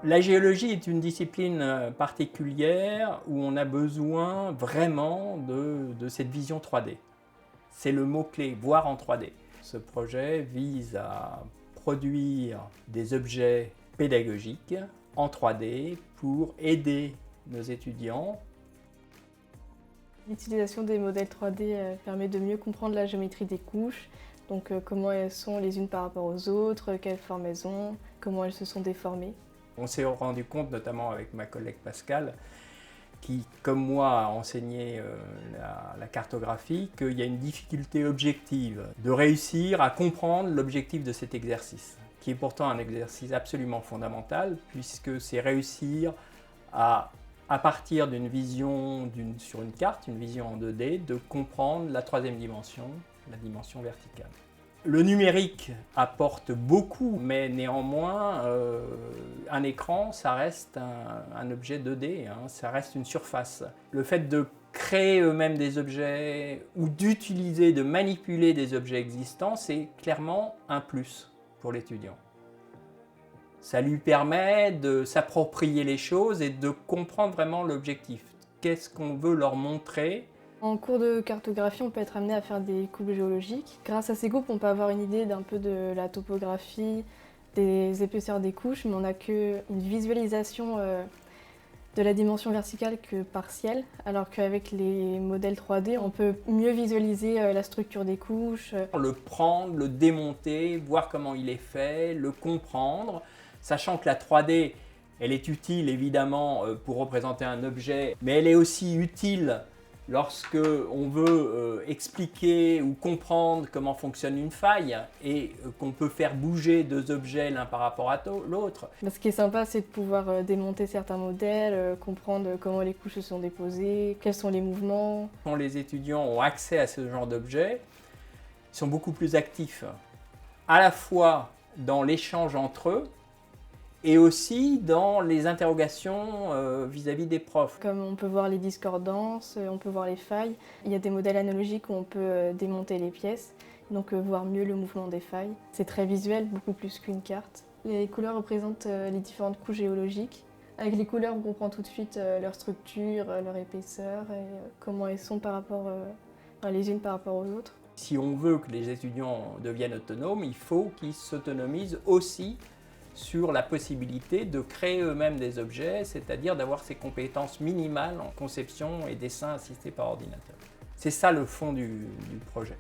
La géologie est une discipline particulière où on a besoin vraiment de cette vision 3D. C'est le mot-clé, voir en 3D. Ce projet vise à produire des objets pédagogiques en 3D pour aider nos étudiants. L'utilisation des modèles 3D permet de mieux comprendre la géométrie des couches, donc comment elles sont les unes par rapport aux autres, quelle forme elles ont, comment elles se sont déformées. On s'est rendu compte, notamment avec ma collègue Pascal, qui, comme moi, a enseigné la cartographie, qu'il y a une difficulté objective de réussir à comprendre l'objectif de cet exercice, qui est pourtant un exercice absolument fondamental, puisque c'est réussir à partir d'une vision sur une carte, une vision en 2D, de comprendre la troisième dimension, la dimension verticale. Le numérique apporte beaucoup, mais néanmoins, un écran, ça reste un objet 2D, hein, ça reste une surface. Le fait de créer eux-mêmes des objets ou d'utiliser, de manipuler des objets existants, c'est clairement un plus pour l'étudiant. Ça lui permet de s'approprier les choses et de comprendre vraiment l'objectif. Qu'est-ce qu'on veut leur montrer ? En cours de cartographie, on peut être amené à faire des coupes géologiques. Grâce à ces coupes, on peut avoir une idée d'un peu de la topographie, des épaisseurs des couches, mais on n'a qu'une visualisation de la dimension verticale que partielle, alors qu'avec les modèles 3D, on peut mieux visualiser la structure des couches. Le prendre, le démonter, voir comment il est fait, le comprendre, sachant que la 3D, elle est utile évidemment pour représenter un objet, mais elle est aussi utile lorsque on veut expliquer ou comprendre comment fonctionne une faille et qu'on peut faire bouger deux objets l'un par rapport à l'autre. Ce qui est sympa, c'est de pouvoir démonter certains modèles, comprendre comment les couches se sont déposées, quels sont les mouvements. Quand les étudiants ont accès à ce genre d'objets, ils sont beaucoup plus actifs, à la fois dans l'échange entre eux, et aussi dans les interrogations vis-à-vis des profs. Comme on peut voir les discordances, on peut voir les failles. Il y a des modèles analogiques où on peut démonter les pièces, donc voir mieux le mouvement des failles. C'est très visuel, beaucoup plus qu'une carte. Les couleurs représentent les différentes couches géologiques. Avec les couleurs, on comprend tout de suite leur structure, leur épaisseur et comment elles sont les unes par rapport aux autres. Si on veut que les étudiants deviennent autonomes, il faut qu'ils s'autonomisent aussi sur la possibilité de créer eux-mêmes des objets, c'est-à-dire d'avoir ces compétences minimales en conception et dessin assisté par ordinateur. C'est ça le fond du projet.